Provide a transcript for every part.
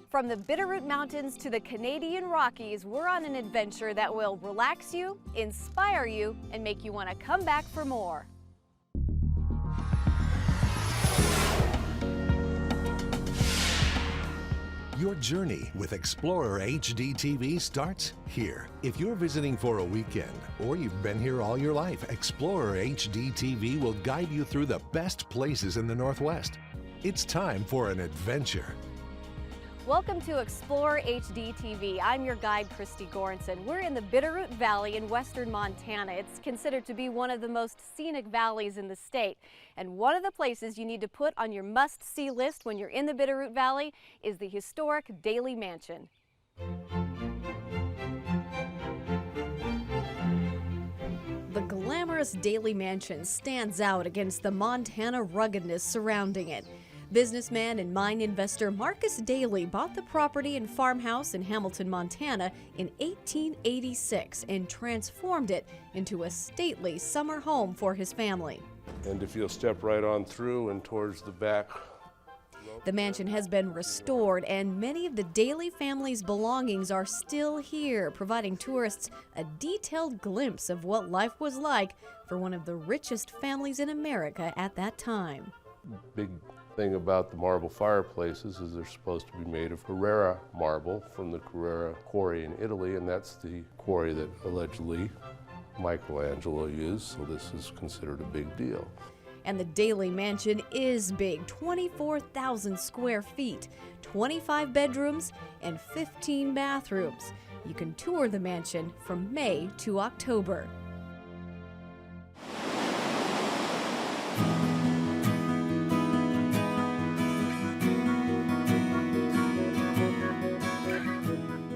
From the Bitterroot Mountains to the Canadian Rockies, we're on an adventure that will relax you, inspire you, and make you want to come back for more. Your journey with Explorer HD TV starts here. If you're visiting for a weekend or you've been here all your life, Explorer HD TV will guide you through the best places in the Northwest. It's time for an adventure. Welcome to Explorer HD TV. I'm your guide, Christy Goranson. We're in the Bitterroot Valley in western Montana. It's considered to be one of the most scenic valleys in the state. And one of the places you need to put on your must-see list when you're in the Bitterroot Valley is the historic Daly Mansion. The glamorous Daly Mansion stands out against the Montana ruggedness surrounding it. Businessman and mine investor Marcus Daly bought the property and farmhouse in Hamilton, Montana in 1886 and transformed it into a stately summer home for his family. And if you'll step right on through and towards the back. The mansion has been restored and many of the Daly family's belongings are still here, providing tourists a detailed glimpse of what life was like for one of the richest families in America at that time. Big thing about the marble fireplaces is they're supposed to be made of Carrara marble from the Carrara quarry in Italy, and that's the quarry that allegedly Michelangelo used, so this is considered a big deal. And the Daly Mansion is big, 24,000 square feet, 25 bedrooms, and 15 bathrooms. You can tour the mansion from May to October.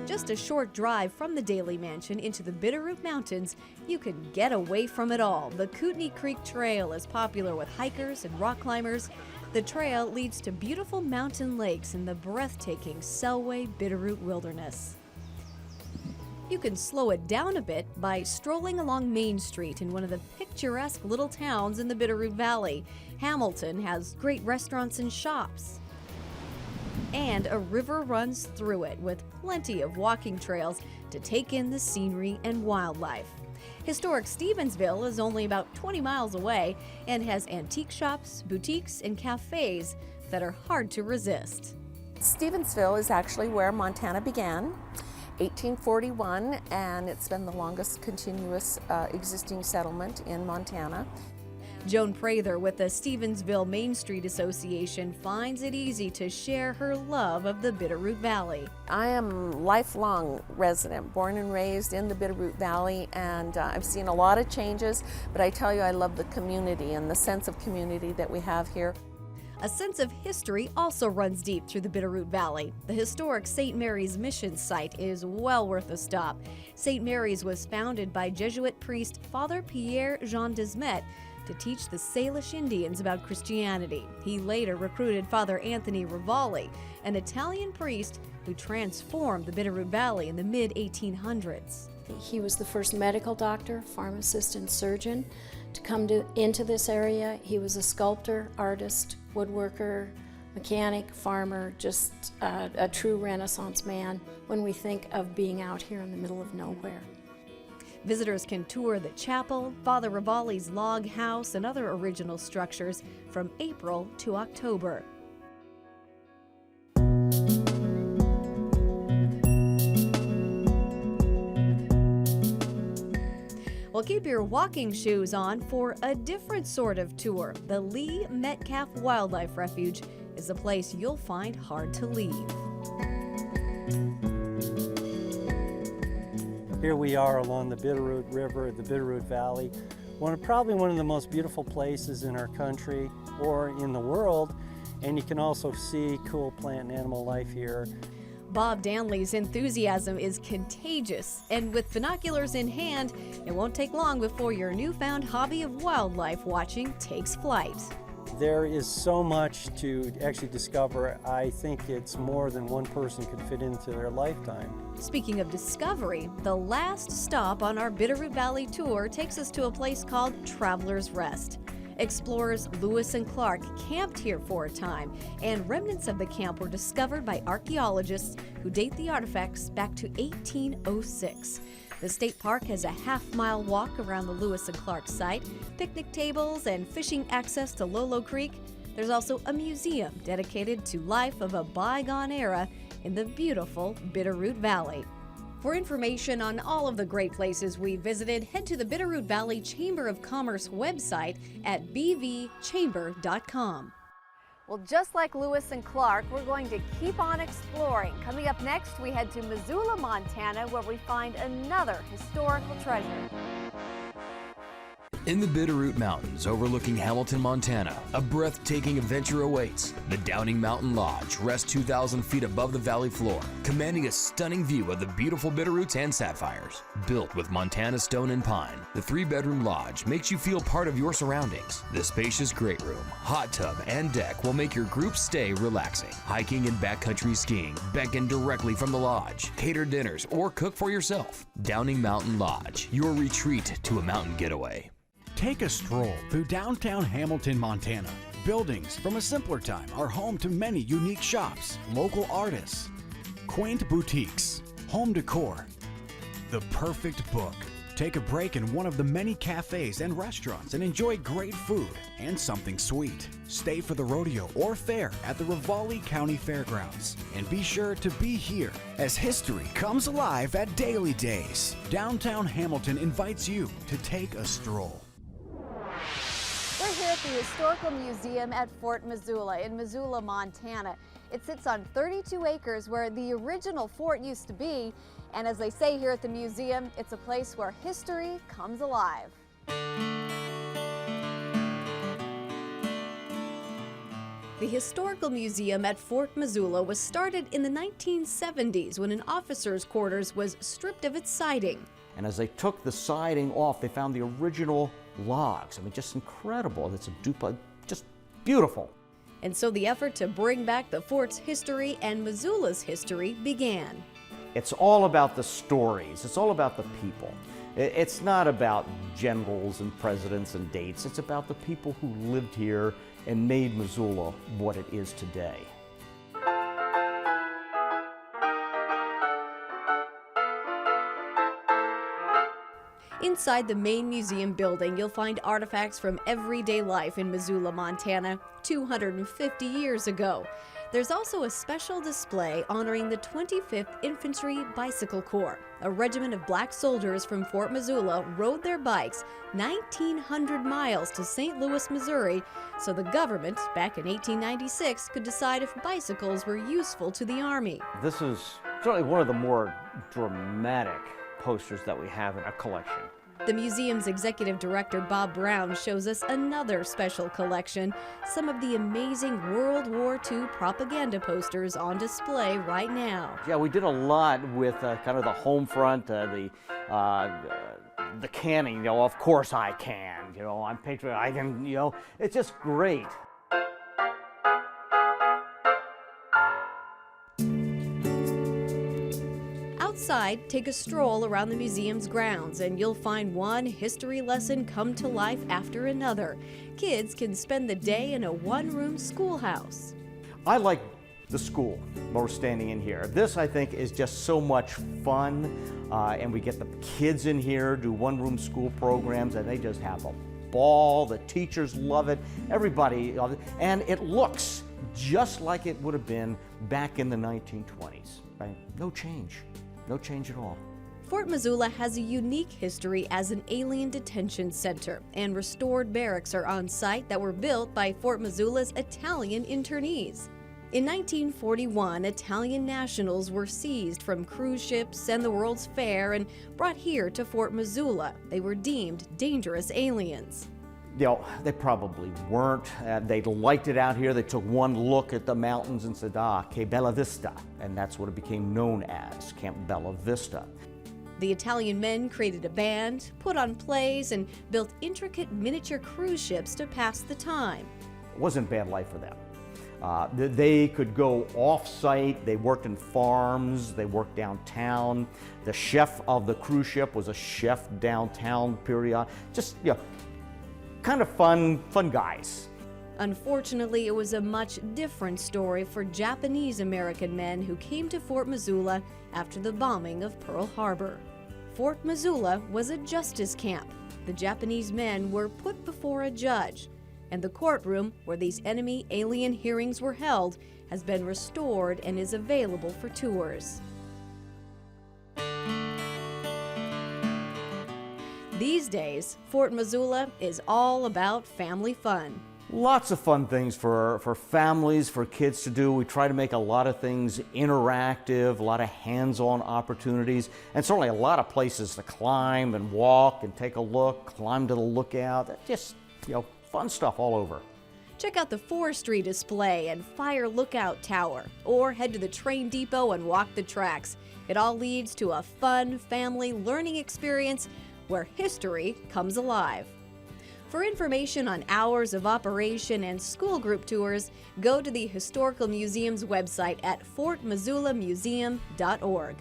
Just a short drive from the Daly Mansion into the Bitterroot Mountains, you can get away from it all. The Kootenai Creek Trail is popular with hikers and rock climbers. The trail leads to beautiful mountain lakes in the breathtaking Selway Bitterroot Wilderness. You can slow it down a bit by strolling along Main Street in one of the picturesque little towns in the Bitterroot Valley. Hamilton has great restaurants and shops. And a river runs through it with plenty of walking trails to take in the scenery and wildlife. Historic Stevensville is only about 20 miles away and has antique shops, boutiques, and cafes that are hard to resist. Stevensville is actually where Montana began, 1841, and it's been the longest continuous existing settlement in Montana. Joan Prather with the Stevensville Main Street Association finds it easy to share her love of the Bitterroot Valley. I am a lifelong resident, born and raised in the Bitterroot Valley, and I've seen a lot of changes, but I tell you I love the community and the sense of community that we have here. A sense of history also runs deep through the Bitterroot Valley. The historic St. Mary's Mission site is well worth a stop. St. Mary's was founded by Jesuit priest Father Pierre Jean Desmet to teach the Salish Indians about Christianity. He later recruited Father Anthony Rivalli, an Italian priest who transformed the Bitterroot Valley in the mid-1800s. He was the first medical doctor, pharmacist, and surgeon to come into this area. He was a sculptor, artist, woodworker, mechanic, farmer, just a true Renaissance man when we think of being out here in the middle of nowhere. Visitors can tour the chapel, Father Rivalli's log house, and other original structures from April to October. Well, keep your walking shoes on for a different sort of tour. The Lee Metcalf Wildlife Refuge is a place you'll find hard to leave. Here we are along the Bitterroot River, the Bitterroot Valley, probably one of the most beautiful places in our country or in the world, and you can also see cool plant and animal life here. Bob Danley's enthusiasm is contagious, and with binoculars in hand, it won't take long before your newfound hobby of wildlife watching takes flight. There is so much to actually discover. I think it's more than one person could fit into their lifetime. Speaking of discovery, the last stop on our Bitterroot Valley tour takes us to a place called Traveler's Rest. Explorers Lewis and Clark camped here for a time, and remnants of the camp were discovered by archaeologists who date the artifacts back to 1806. The state park has a half-mile walk around the Lewis and Clark site, picnic tables, and fishing access to Lolo Creek. There's also a museum dedicated to life of a bygone era in the beautiful Bitterroot Valley. For information on all of the great places we visited, head to the Bitterroot Valley Chamber of Commerce website at bvchamber.com. Well, just like Lewis and Clark, we're going to keep on exploring. Coming up next, we head to Missoula, Montana, where we find another historical treasure. In the Bitterroot Mountains overlooking Hamilton, Montana, a breathtaking adventure awaits. The Downing Mountain Lodge rests 2,000 feet above the valley floor, commanding a stunning view of the beautiful Bitterroots and Sapphires. Built with Montana stone and pine, the 3-bedroom lodge makes you feel part of your surroundings. The spacious great room, hot tub, and deck will make your group stay relaxing. Hiking and backcountry skiing beckon directly from the lodge. Cater dinners or cook for yourself. Downing Mountain Lodge, your retreat to a mountain getaway. Take a stroll through downtown Hamilton, Montana. Buildings from a simpler time are home to many unique shops, local artists, quaint boutiques, home decor. The perfect book. Take a break in one of the many cafes and restaurants and enjoy great food and something sweet. Stay for the rodeo or fair at the Raleigh County Fairgrounds. And be sure to be here as history comes alive at Daily Days. Downtown Hamilton invites you to take a stroll. We're here at the Historical Museum at Fort Missoula in Missoula, Montana. It sits on 32 acres where the original fort used to be, and as they say here at the museum, it's a place where history comes alive. The Historical Museum at Fort Missoula was started in the 1970s when an officer's quarters was stripped of its siding. And as they took the siding off, they found the original logs. I mean, just incredible. It's a duplex, just beautiful. And so the effort to bring back the fort's history and Missoula's history began. It's all about the stories. It's all about the people. It's not about generals and presidents and dates. It's about the people who lived here and made Missoula what it is today. Inside the main museum building, you'll find artifacts from everyday life in Missoula, Montana, 250 years ago. There's also a special display honoring the 25th Infantry Bicycle Corps. A regiment of black soldiers from Fort Missoula rode their bikes 1,900 miles to St. Louis, Missouri, so the government, back in 1896, could decide if bicycles were useful to the Army. This is certainly one of the more dramatic posters that we have in our collection. The museum's executive director, Bob Brown, shows us another special collection, some of the amazing World War II propaganda posters on display right now. Yeah, we did a lot with kind of the home front, the canning, you know, of course I can, you know, I'm patriotic, I can, you know, it's just great. Outside, take a stroll around the museum's grounds and you'll find one history lesson come to life after another. Kids can spend the day in a one-room schoolhouse. I like the school where we're standing in here. This, I think, is just so much fun, and we get the kids in here, do one-room school programs, and they just have a ball. The teachers love it, everybody loves it, and it looks just like it would have been back in the 1920s, right? No change. No change at all. Fort Missoula has a unique history as an alien detention center, and restored barracks are on site that were built by Fort Missoula's Italian internees. In 1941, Italian nationals were seized from cruise ships and the World's Fair and brought here to Fort Missoula. They were deemed dangerous aliens. You know, they probably weren't. They liked it out here. They took one look at the mountains and said, ah, che bella vista. And that's what it became known as, Camp Bella Vista. The Italian men created a band, put on plays, and built intricate miniature cruise ships to pass the time. It wasn't a bad life for them. They could go off-site. They worked in farms. They worked downtown. The chef of the cruise ship was a chef downtown period. Just, you know, kind of fun guys. Unfortunately, it was a much different story for Japanese American men who came to Fort Missoula after the bombing of Pearl Harbor. Fort Missoula was a justice camp. The Japanese men were put before a judge, and the courtroom where these enemy alien hearings were held has been restored and is available for tours. These days, Fort Missoula is all about family fun. Lots of fun things for families, for kids to do. We try to make a lot of things interactive, a lot of hands-on opportunities, and certainly a lot of places to climb and walk and take a look, climb to the lookout. Just, fun stuff all over. Check out the forestry display and fire lookout tower, or head to the train depot and walk the tracks. It all leads to a fun family learning experience where history comes alive. For information on hours of operation and school group tours, go to the Historical Museum's website at fortmissoulamuseum.org.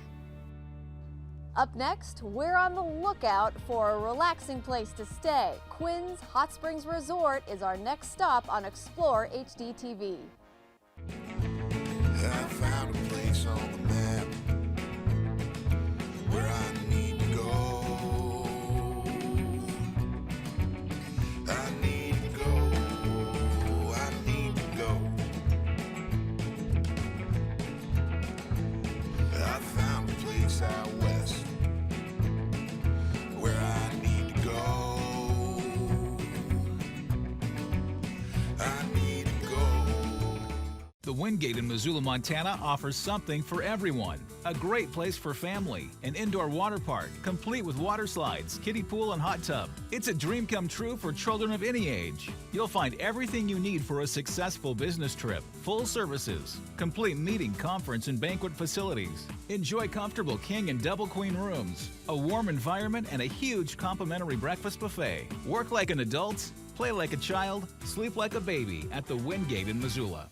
Up next, we're on the lookout for a relaxing place to stay. Quinn's Hot Springs Resort is our next stop on Explore HD TV. I found a place on the map where I need to go. I need to go. I need to go. I found a place out west where I need to go. I need to go. The Wingate in Missoula, Montana offers something for everyone. A great place for family, an indoor water park, complete with water slides, kiddie pool, and hot tub. It's a dream come true for children of any age. You'll find everything you need for a successful business trip. Full services, complete meeting, conference, and banquet facilities. Enjoy comfortable king and double queen rooms, a warm environment, and a huge complimentary breakfast buffet. Work like an adult, play like a child, sleep like a baby at the Wingate in Missoula.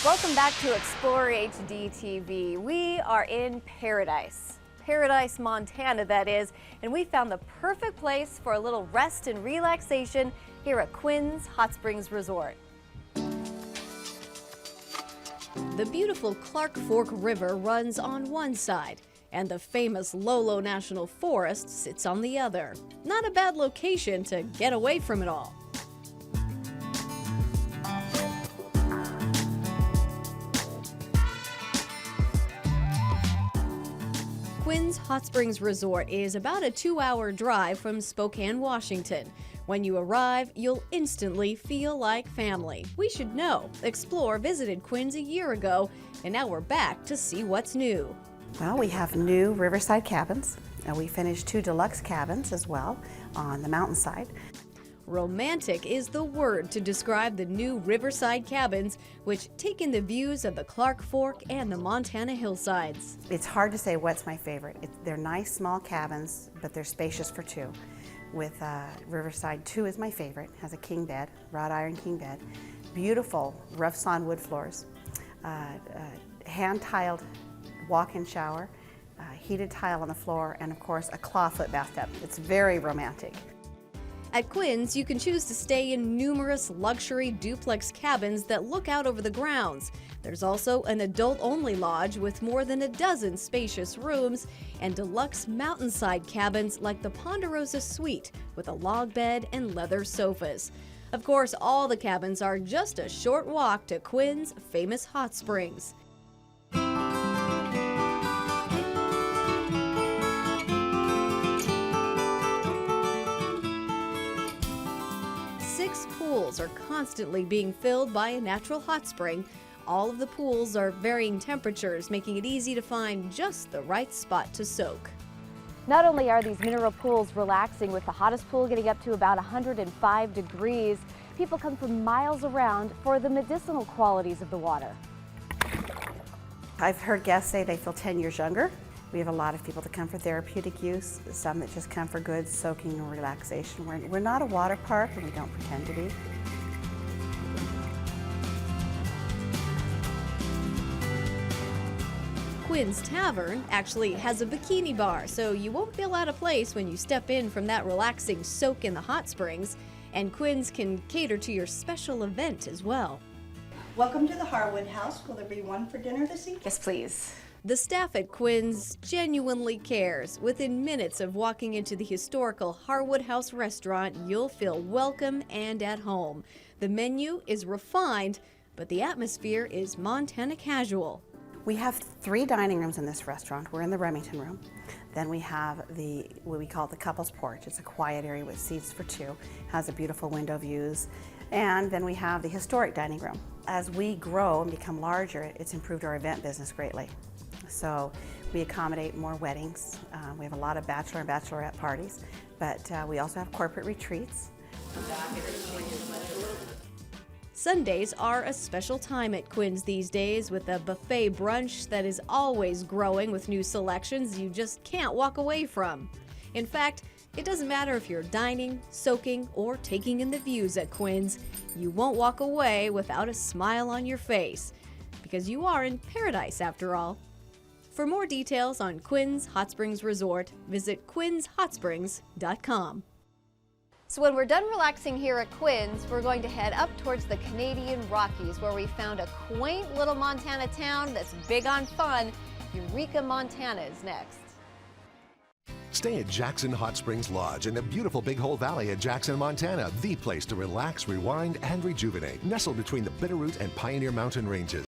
Welcome back to Explore HD TV. We are in Paradise, Montana that is, and we found the perfect place for a little rest and relaxation here at Quinn's Hot Springs Resort. The beautiful Clark Fork River runs on one side, and the famous Lolo National Forest sits on the other. Not a bad location to get away from it all. Quinn's Hot Springs Resort is about a 2-hour drive from Spokane, Washington. When you arrive, you'll instantly feel like family. We should know. Explore visited Quinn's a year ago, and now we're back to see what's new. Well, we have new riverside cabins, and we finished 2 deluxe cabins as well on the mountainside. Romantic is the word to describe the new riverside cabins, which take in the views of the Clark Fork and the Montana hillsides. It's hard to say what's my favorite. They're nice small cabins, but they're spacious for 2. With Riverside 2 is my favorite, has a king bed, wrought iron king bed, beautiful rough sawn wood floors, hand-tiled walk-in shower, heated tile on the floor, and of course a clawfoot bathtub. It's very romantic. At Quinn's, you can choose to stay in numerous luxury duplex cabins that look out over the grounds. There's also an adult-only lodge with more than a dozen spacious rooms and deluxe mountainside cabins like the Ponderosa Suite with a log bed and leather sofas. Of course, all the cabins are just a short walk to Quinn's famous hot springs. Pools are constantly being filled by a natural hot spring. All of the pools are varying temperatures, making it easy to find just the right spot to soak. Not only are these mineral pools relaxing, with the hottest pool getting up to about 105 degrees, people come from miles around for the medicinal qualities of the water. I've heard guests say they feel 10 years younger. We have a lot of people that come for therapeutic use, some that just come for good soaking and relaxation. We're not a water park, and we don't pretend to be. Quinn's Tavern actually has a bikini bar, so you won't feel out of place when you step in from that relaxing soak in the hot springs. And Quinn's can cater to your special event as well. Welcome to the Harwood House. Will there be one for dinner this evening? Yes, please. The staff at Quinn's genuinely cares. Within minutes of walking into the historical Harwood House restaurant, you'll feel welcome and at home. The menu is refined, but the atmosphere is Montana casual. We have 3 dining rooms in this restaurant. We're in the Remington room. Then we have what we call the couple's porch. It's a quiet area with seats for 2, has a beautiful window views. And then we have the historic dining room. As we grow and become larger, it's improved our event business greatly. So we accommodate more weddings. We have a lot of bachelor and bachelorette parties, but we also have corporate retreats. Sundays are a special time at Quinn's these days, with a buffet brunch that is always growing with new selections you just can't walk away from. In fact, it doesn't matter if you're dining, soaking, or taking in the views at Quinn's, you won't walk away without a smile on your face, because you are in paradise after all. For more details on Quinn's Hot Springs Resort, visit quinnshhotsprings.com. So when we're done relaxing here at Quinn's, we're going to head up towards the Canadian Rockies, where we found a quaint little Montana town that's big on fun. Eureka, Montana is next. Stay at Jackson Hot Springs Lodge in the beautiful Big Hole Valley at Jackson, Montana, the place to relax, rewind, and rejuvenate. Nestled between the Bitterroot and Pioneer Mountain ranges,